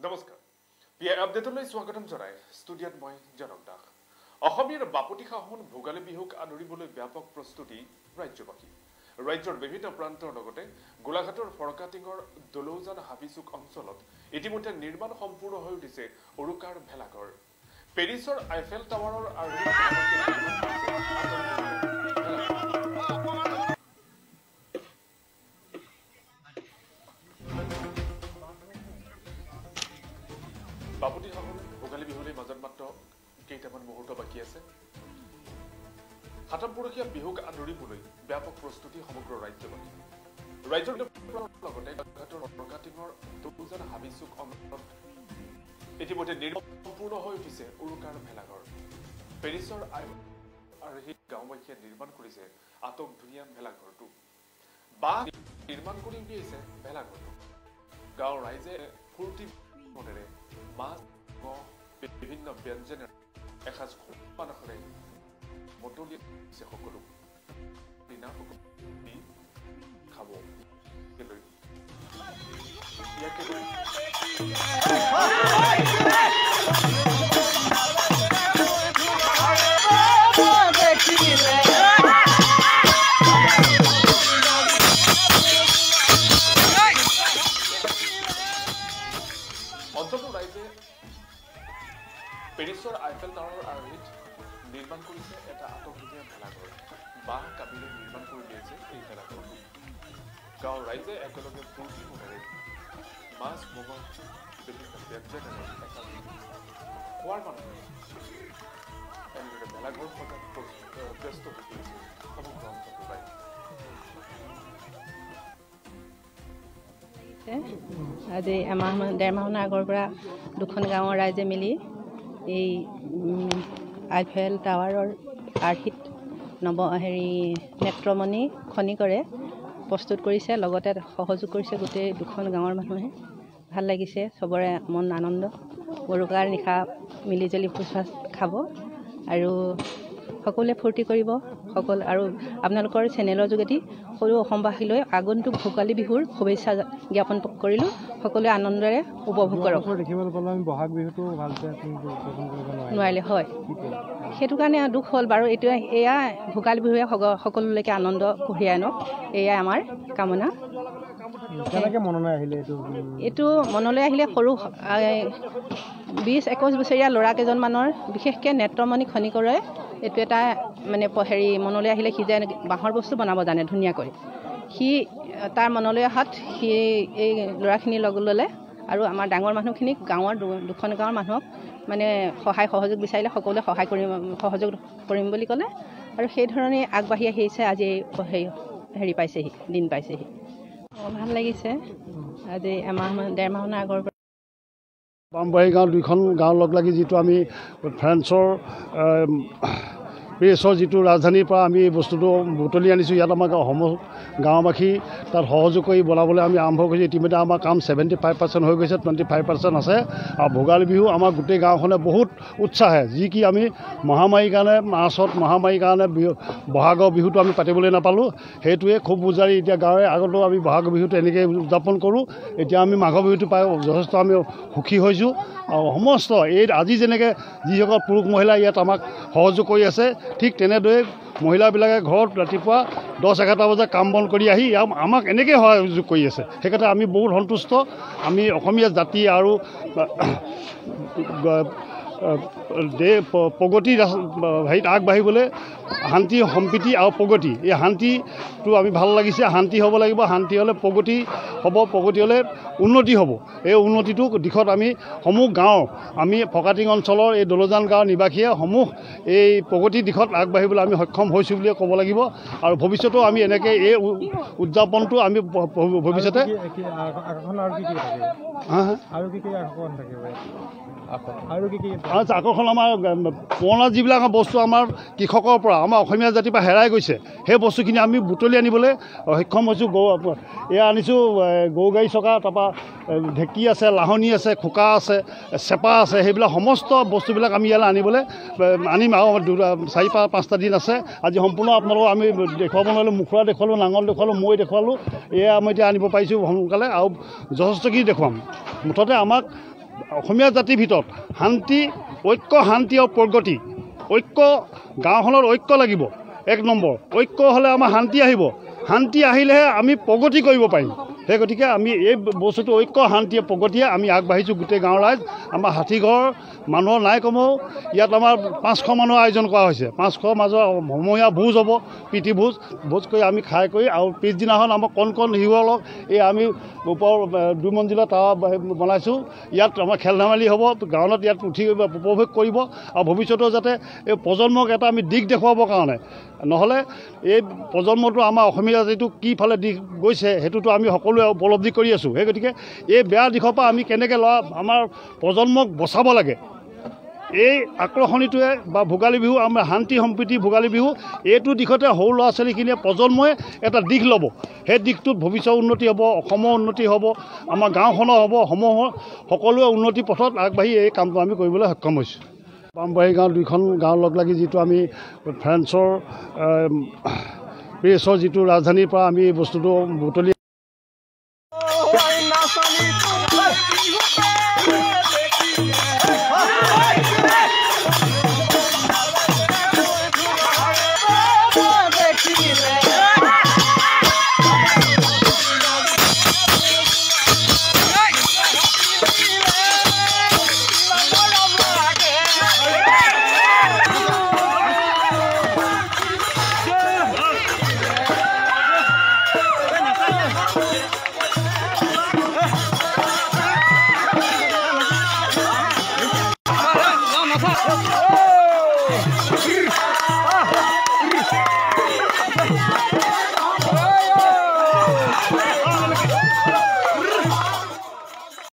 নমস্কাৰ পিআই আপডেটলৈ স্বাগতম জনাই ষ্টুডিঅ'ত মই জনক দাস অসমীয়াৰ বাপতি সাহোন ভোগালী বিহুক আদৰিবলৈ ব্যাপক প্ৰস্তুতি ৰাজ্যবাসী ৰাজ্যৰ বিভিন্ন প্ৰান্তৰ লগতে গোলাঘাটৰ ফৰকাটিঙৰ দলৌজান হাবিচুক অঞ্চলত ইতিমধ্যে নিৰ্মাণ সম্পূৰ্ণ হৈ উঠিছে উৰুকাৰ ভেলাঘৰ পেৰিছৰ আইফেল টাৱাৰৰ আৰু বাপতি সাহোন ভোগালী বিহুলৈ মাজত মাত্ৰ কেইটামান মুহূৰ্ত বাকী আছে সাতম পুৰুষীয়া বিহুক আদৰিবলৈ ব্যাপক প্ৰস্তুতি সমগ্ৰ ৰাজ্যবাসী ৰাজ্যৰ লগতে গোলাঘাটৰ ফৰকাটিঙৰ দলৌজান হাবিচুক অঞ্চলত ইতিমধ্যে নিৰ্মাণ সম্পূৰ্ণ হৈ উঠিছে উৰুকাৰ ভেলাঘৰ পেৰিছৰ আৰ্হি গাঁওবাসীয়ে নিৰ্মাণ কৰিছে আটক ধুনীয়া ভেলাঘৰটো বা নিৰ্মাণ কৰি উলিয়াইছে ভেলাঘৰটো গাঁৱৰ ৰাইজে ফূৰ্তি মনেৰে মাছ বিভিন্ন ব্যঞ্জনেৰে এসাঁজ মানসৰে মতলীয়া সকলো দিনা খাব অঞ্চলটোৰ ৰাইজে পেৰিছৰ আইফেল টাৱাৰৰ আৰ্হিত নিৰ্মাণ কৰিছে এটা আটকধুনীয়া ভেলাঘৰ বাঁহ কাবিলে নিৰ্মাণ কৰি উলিয়াইছে এই ভেলাঘৰটো গাঁৱৰ ৰাইজে একেলগে ফূৰ্তি মনেৰে মাছ মঙহ বিভিন্ন ব্যঞ্জনেৰে এসাঁজ খোৱাৰ মানুহে এনেদৰে ভেলাঘৰ সজাত ব্যস্ত হৈ পৰিছে সমগ্ৰ অঞ্চলটোৰ ৰাইজ আজি ডেৰ মাহৰ আগৰ পৰা দুখন গাঁৱৰ ৰাইজে মিলি এই আইফেল টাৱাৰৰ আৰ্হিত নেত্ৰমণি খনিকৰে প্ৰস্তুত কৰিছে লগতে সহযোগ কৰিছে গোটেই দুখন গাঁৱৰ মানুহে ভাল লাগিছে চবৰে মন আনন্দ উৰুকাৰ নিশা মিলিজুলি ভোজ ভাত খাব আৰু সকলোৱে ফূৰ্তি কৰিব সকলো আৰু আপোনালোকৰ চেনেলৰ যোগেদি সৰু অসমবাসীলৈ আগন্তুক ভোগালী বিহুৰ শুভেচ্ছা জ্ঞাপন কৰিলোঁ সকলোৱে আনন্দৰে উপভোগ কৰক বহাগ বিহুটো ভালকৈ নোৱাৰিলে হয় সেইটো কাৰণে দুখ হ'ল বাৰু এইটো এয়া ভোগালী বিহুৱে সকলোলৈকে আনন্দ কঢ়িয়াই আনক এয়াই আমাৰ কামনা এইটো মনলৈ আহিলে সৰু 20-21 বছৰীয়া ল'ৰা কেইজনমানৰ বিশেষকৈ নেত্ৰমণি খনিকৰে এইটো এটা মানে মনলৈ আহিলে সি যে বাঁহৰ বস্তু বনাব জানে ধুনীয়াকৈ সি তাৰ মনলৈ অহাত সি এই ল'ৰাখিনিৰ লগ ল'লে আৰু আমাৰ ডাঙৰ মানুহখিনিক গাঁৱৰ দুখন গাঁৱৰ মানুহক মানে সহযোগ বিচাৰিলে সকলোৱে সহযোগ কৰিম বুলি ক'লে আৰু সেইধৰণে আগবাঢ়ি আহিছে আজি পাইছেহি দিন পাইছেহি ভাল লাগিছে আজি ডেৰ মাহৰ আগৰ পৰা বামবাৰী গাঁও দুইখন গাঁও লগ লাগি যিটো আমি ফ্ৰান্সৰ পেৰিছৰ যিটো ৰাজধানীৰ পৰা আমি এই বস্তুটো বুটলি আনিছোঁ ইয়াত আমাক অসমৰ গাঁওবাসী তাত সহযোগ কৰি বনাবলৈ আমি আৰম্ভ কৰিছোঁ ইতিমধ্যে আমাৰ কাম 75% হৈ গৈছে 25% আছে আৰু ভোগালী বিহু আমাৰ গোটেই গাঁওখনে বহুত উৎসাহে যি কি আমি মহামাৰীৰ কাৰণে মাৰ্চত মহামাৰীৰ কাৰণে বহাগৰ বিহুটো আমি পাতিবলৈ নাপালোঁ সেইটোৱে খুব বুজাৰি এতিয়া গাঁৱে আগতেও আমি বহাগৰ বিহুটো এনেকৈ উদযাপন কৰোঁ এতিয়া আমি মাঘৰ বিহুটো পাই যথেষ্ট আমি সুখী হৈছোঁ আৰু সমস্ত এই আজি যেনেকৈ যিসকল পুৰুষ মহিলা ইয়াত আমাক সহযোগ কৰি আছে ঠিক তেনেদৰে মহিলাবিলাকে ঘৰত ৰাতিপুৱা 10-11 বজাত কাম বন কৰি আহি আমাক এনেকৈ সহযোগ কৰি আছে সেইকাৰণে আমি বহুত সন্তুষ্ট আমি অসমীয়া জাতি আৰু প্ৰগতিৰ হেৰিত আগবাঢ়িবলৈ শান্তি সম্প্ৰীতি আৰু প্ৰগতি এই শান্তিটো আমি ভাল লাগিছে শান্তি হ'ব লাগিব শান্তি হ'লে প্ৰগতি হ'ব প্ৰগতি হ'লে উন্নতি হ'ব এই উন্নতিটো দিশত আমি সমূহ গাঁও আমি ফৰকাটিং অঞ্চলৰ এই দলৌজান গাঁৱৰ নিবাসীয়ে সমূহ এই প্ৰগতিৰ দিশত আগবাঢ়িবলৈ আমি সক্ষম হৈছোঁ বুলিয়ে ক'ব লাগিব আৰু ভৱিষ্যতেও আমি এনেকৈ এই উদযাপনটো আমি ভৱিষ্যতে আকৰ্ষণ আমাৰ পুৰণা যিবিলাক বস্তু আমাৰ কৃষকৰ পৰা আমাৰ অসমীয়া জাতিৰ পৰা হেৰাই গৈছে সেই বস্তুখিনি আমি বুটলি আনিবলৈ সক্ষম হৈছোঁ এয়া আনিছোঁ গৰু গাড়ী চকা তাৰপৰা ঢেঁকী আছে লাহনি আছে খোকা আছে চেপা আছে সেইবিলাক সমস্ত বস্তুবিলাক আমি ইয়ালৈ আনিম আৰু 4-5টা দিন আছে আজি সম্পূৰ্ণ আপোনালোকক আমি দেখুৱাব নোৱাৰিলোঁ মুখৰা দেখুৱালোঁ নাঙল দেখুৱালোঁ মৈ দেখুৱালোঁ এয়া আমি এতিয়া আনিব পাৰিছোঁ সোনকালে আৰু যথেষ্টখিনি দেখুৱাম মুঠতে আমাক অসমীয়া জাতিৰ ভিতৰত শান্তি ঐক্য শান্তি আৰু প্ৰগতি ঐক্য গাঁওখনত ঐক্য লাগিব 1 নম্বৰ ঐক্য হ'লে আমাৰ শান্তি আহিব শান্তি আহিলেহে আমি প্ৰগতি কৰিব পাৰিম সেই গতিকে আমি এই বস্তুটো ঐক্য শান্তি প্ৰগতিয়ে আমি আগবাঢ়িছোঁ গোটেই গাঁৱৰ ৰাইজ আমাৰ 60 ঘৰ মানুহৰ নাই কমেও ইয়াত আমাৰ 500 মানুহৰ আয়োজন কৰা হৈছে 500 মাজৰ সমূহীয়া ভোজ হ'ব প্ৰীতি ভোজ কৰি আমি খাই কৰি আৰু পিছদিনাখন আমাৰ কণ শিশুসকলক এই আমি ওপৰ 2 মঞ্জিলা টাৱাৰ বনাইছোঁ ইয়াত আমাৰ খেল ধেমালি হ'ব গাঁৱত ইয়াত উঠি উপভোগ কৰিব আৰু ভৱিষ্যতেও যাতে এই প্ৰজন্মক এটা আমি দিশ দেখুৱাবৰ কাৰণে নহ'লে এই প্ৰজন্মটো আমাৰ অসমীয়া জাতিটো কি ফালে দিশ গৈছে সেইটোতো আমি সকলোৱে উপলব্ধি কৰি আছোঁ সেই গতিকে এই বেয়া দিশৰ পৰা আমি কেনেকৈ আমাৰ প্ৰজন্মক বচাব লাগে এই আকৰ্ষণীটোৱে বা ভোগালী বিহু আমাৰ শান্তি সম্প্ৰীতি ভোগালী বিহু এইটো দিশতে সৰু ল'ৰা ছোৱালীখিনিয়ে প্ৰজন্মই এটা দিশ ল'ব সেই দিশটোত ভৱিষ্যত উন্নতি হ'ব অসমৰ উন্নতি হ'ব আমাৰ গাঁওখনৰ হ'ব সমূহৰ সকলোৱে উন্নতি পথত আগবাঢ়ি এই কামটো আমি কৰিবলৈ সক্ষম হৈছোঁ পামবাৰী গাঁও 2খন গাঁও লগ লাগি যিটো আমি ফ্ৰান্সৰ পেৰিছৰ যিটো ৰাজধানীৰ পৰা আমি এই বস্তুটো বুটলি